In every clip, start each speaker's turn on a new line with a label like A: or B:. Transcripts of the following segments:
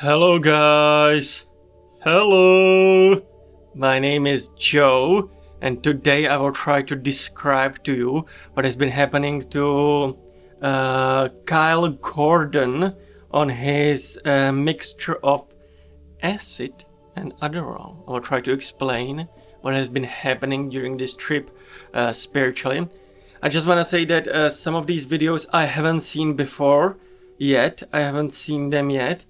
A: Hello guys! Hello! My name is Joe and today I will try to describe to you what has been happening to Kyle Gordon on his mixture of acid and Adderall. I will try to explain what has been happening during this trip spiritually. I just want to say that some of these videos I haven't seen before yet. I haven't seen them yet.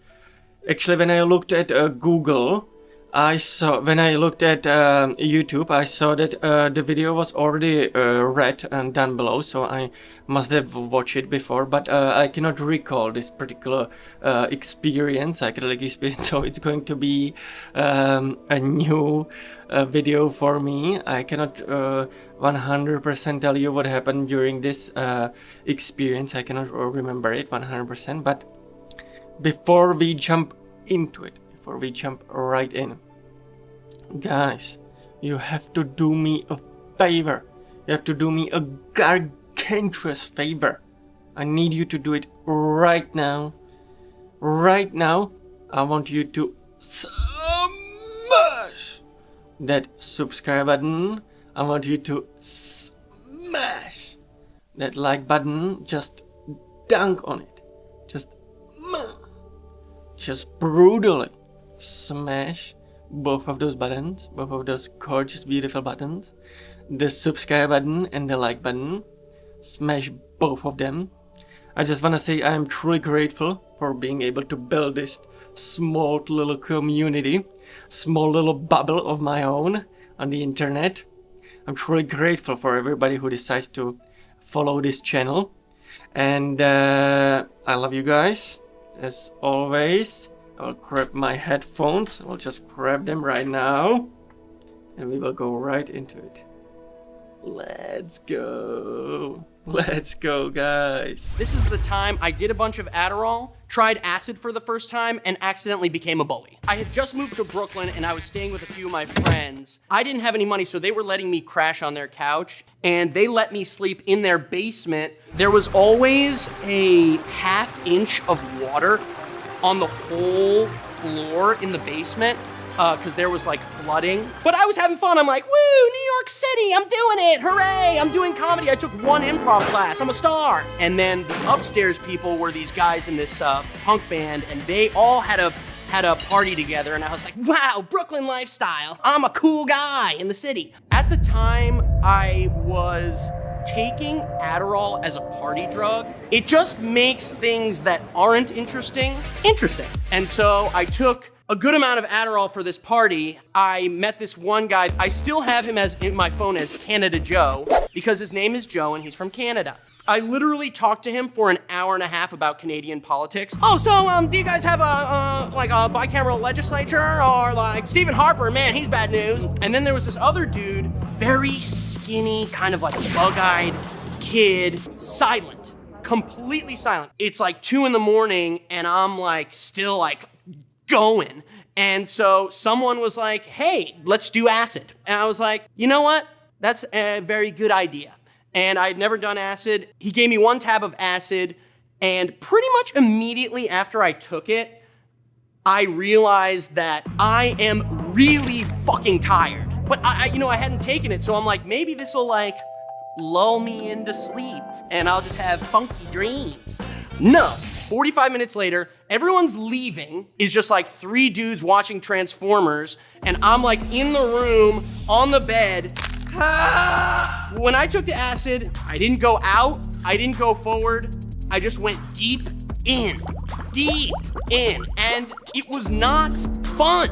A: Actually, when I looked at Google, when I looked at YouTube, I saw that the video was already read and down below, so I must have watched it before, but I cannot recall this particular psychedelic experience, so it's going to be a new video for me. I cannot 100% tell you what happened during this experience. I cannot remember it 100%, but before we jump into it, before we jump right in, guys, you have to do me a favor. You have to do me a gargantuous favor. I need you to do it right now. Right now, I want you to smash that subscribe button. I want you to smash that like button. Just dunk on it. Just brutally smash both of those buttons, both of those gorgeous, beautiful buttons. The subscribe button and the like button. Smash both of them. I just want to say I am truly grateful for being able to build this small little community, small little bubble of my own on the internet. I'm truly grateful for everybody who decides to follow this channel. And I love you guys. As always, I'll grab my headphones. I'll just grab them right now. And we will go right into it. Let's go. Let's go, guys.
B: This is the time I did a bunch of Adderall, tried acid for the first time, and accidentally became a bully. I had just moved to Brooklyn and I was staying with a few of my friends. I didn't have any money, so they were letting me crash on their couch, and they let me sleep in their basement. There was always a ½ inch of water on the whole floor in the basement, because there was like flooding. But I was having fun. I'm like, woo, New York City, I'm doing it, hooray, I'm doing comedy. I took one improv class, I'm a star. And then the upstairs people were these guys in this punk band, and they all had a party together, and I was like, wow, Brooklyn lifestyle, I'm a cool guy in the city. At the time, I was taking Adderall as a party drug. It just makes things that aren't interesting. And so I took a good amount of Adderall for this party. I met this one guy. I still have him as in my phone as Canada Joe because his name is Joe and he's from Canada. I literally talked to him for an hour and a half about Canadian politics. Oh, so do you guys have a bicameral legislature, or like Stephen Harper? Man, he's bad news. And then there was this other dude, very skinny, kind of like bug-eyed kid, silent, completely silent. It's like 2 a.m. and I'm like still like going. And so someone was like, hey, let's do acid. And I was like, you know what? That's a very good idea. And I had never done acid. He gave me 1 tab of acid, and pretty much immediately after I took it, I realized that I am really fucking tired. But I hadn't taken it, so I'm like, maybe this will like lull me into sleep and I'll just have funky dreams. No. 45 minutes later, everyone's leaving. Is just like 3 dudes watching Transformers, and I'm like in the room, on the bed. When I took the acid, I didn't go out, I didn't go forward, I just went deep in, and it was not fun.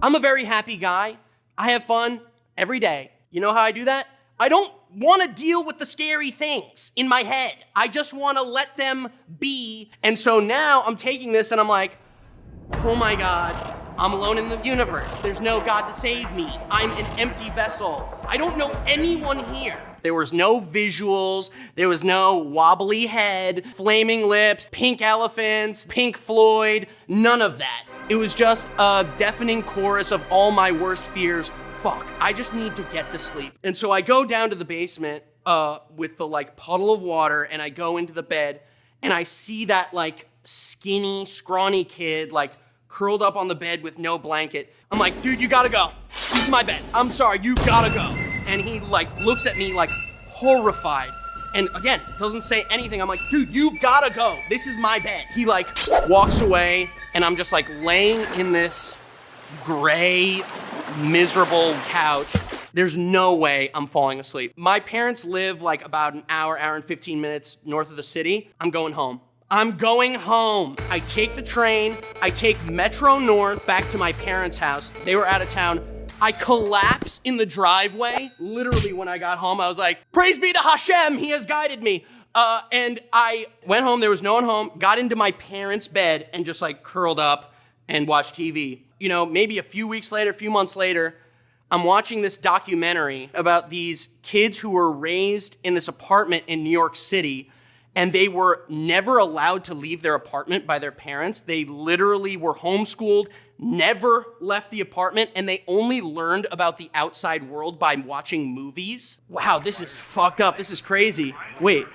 B: I'm a very happy guy. I have fun every day. You know how I do that? I don't want to deal with the scary things in my head. I just want to let them be. And so now I'm taking this and I'm like, oh my God, I'm alone in the universe. There's no God to save me. I'm an empty vessel. I don't know anyone here. There was no visuals. There was no wobbly head, flaming lips, pink elephants, Pink Floyd, none of that. It was just a deafening chorus of all my worst fears. Fuck, I just need to get to sleep. And so I go down to the basement with the like puddle of water, and I go into the bed and I see that like skinny, scrawny kid like curled up on the bed with no blanket. I'm like, dude, you gotta go. This is my bed. I'm sorry, you gotta go. And he like looks at me like horrified. And again, doesn't say anything. I'm like, dude, you gotta go. This is my bed. He like walks away and I'm just like laying in this gray, miserable couch. There's no way I'm falling asleep. My parents live like about an hour and 15 minutes north of the city. I'm going home. I'm going home. I take the train. I take Metro North back to my parents' house. They were out of town. I collapse in the driveway. Literally, when I got home, I was like, praise be to Hashem, he has guided me. And I went home, there was no one home, got into my parents' bed and just like curled up and watched TV. You know, maybe a few weeks later, a few months later, I'm watching this documentary about these kids who were raised in this apartment in New York City, and they were never allowed to leave their apartment by their parents. They literally were homeschooled, never left the apartment, and they only learned about the outside world by watching movies. Wow, this is fucked up. This is crazy. Wait,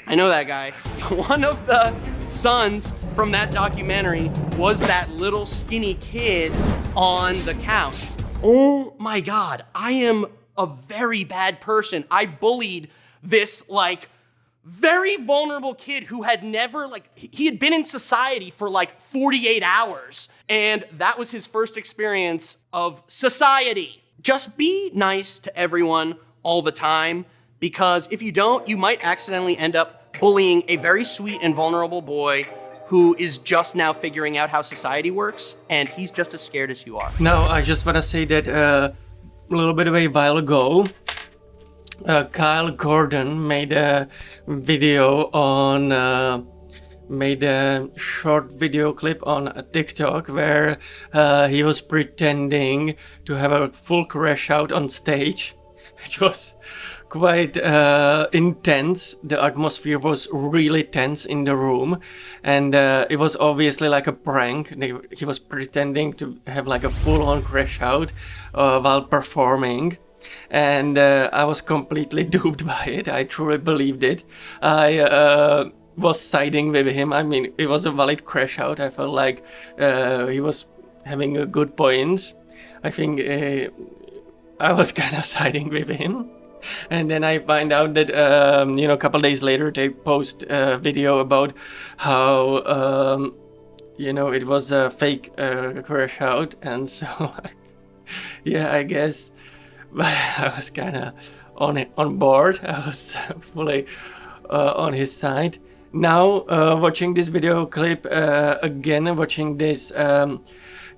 B: I know that guy. One of the sons from that documentary was that little skinny kid on the couch. Oh my God, I am a very bad person. I bullied this like very vulnerable kid who had never he had been in society for like 48 hours. And that was his first experience of society. Just be nice to everyone all the time, because if you don't, you might accidentally end up bullying a very sweet and vulnerable boy who is just now figuring out how society works, and he's just as scared as you are.
A: Now, I just want to say that a little bit of a while ago, Kyle Gordon made a video on, made a short video clip on TikTok where he was pretending to have a full crash out on stage. It was quite intense. The atmosphere was really tense in the room, and it was obviously like a prank. He was pretending to have like a full-on crash out while performing, and I was completely duped by it. I truly believed it. I was siding with him. I mean, it was a valid crash out. I felt like he was having a good points. I think I was kind of siding with him. And then I find out that, a couple days later, they post a video about how, it was a fake crash out. And so, yeah, I guess I was kind of on board. I was fully on his side. Now, watching this video clip again, watching this,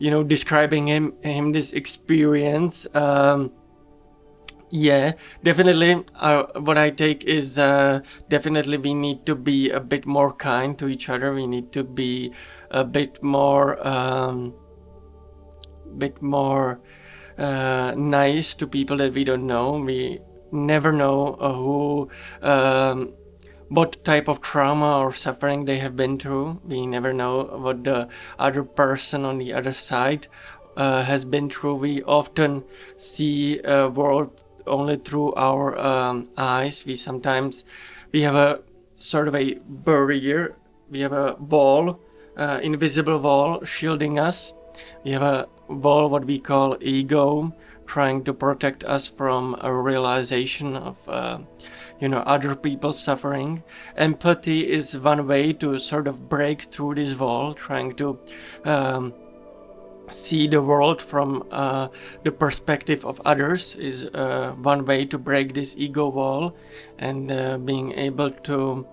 A: describing him this experience, yeah, definitely. What I take is definitely we need to be a bit more kind to each other. We need to be a bit more nice to people that we don't know. We never know what type of trauma or suffering they have been through. We never know what the other person on the other side has been through. We often see a world only through our eyes. We have a sort of a barrier. We have a wall, invisible wall shielding us. We have a wall, what we call ego, trying to protect us from a realization of other people's suffering. Empathy is one way to sort of break through this wall, trying to see the world from the perspective of others is one way to break this ego wall, and being able to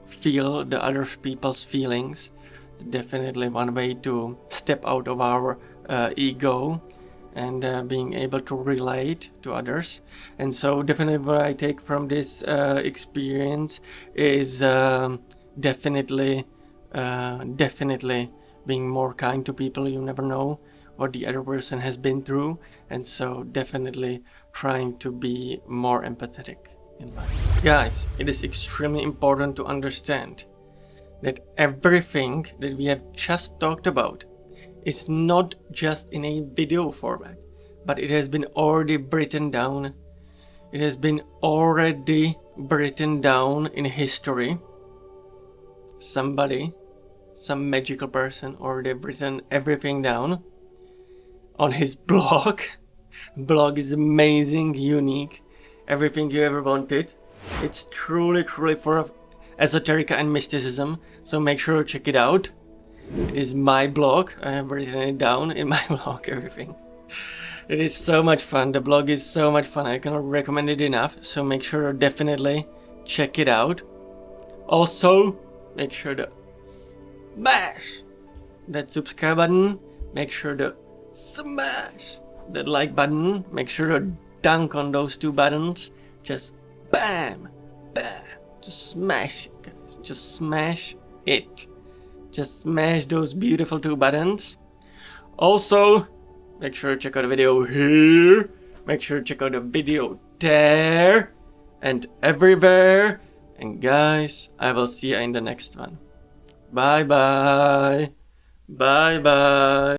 A: feel the other people's feelings. It's definitely one way to step out of our ego and being able to relate to others. And so definitely what I take from this experience is definitely being more kind to people. You never know what the other person has been through, and so definitely trying to be more empathetic in life. Guys, it is extremely important to understand that everything that we have just talked about is not just in a video format, but it has been already written down. It has been already written down in history. Somebody some magical person, or they've written everything down on his blog. Blog is amazing, unique, everything you ever wanted. It's truly full of esoterica and mysticism, so make sure to check it out. It is my blog. I have written it down in my blog, everything. It is so much fun. The blog is so much fun. I cannot recommend it enough, so make sure to definitely check it out. Also, make sure to smash that subscribe button. Make sure to smash that like button. Make sure to dunk on those two buttons. Just bam, bam. Just smash it, guys. Just smash it. Just smash those beautiful two buttons. Also, make sure to check out the video here. Make sure to check out the video there. And everywhere. And guys, I will see you in the next one. Bye bye. Bye bye.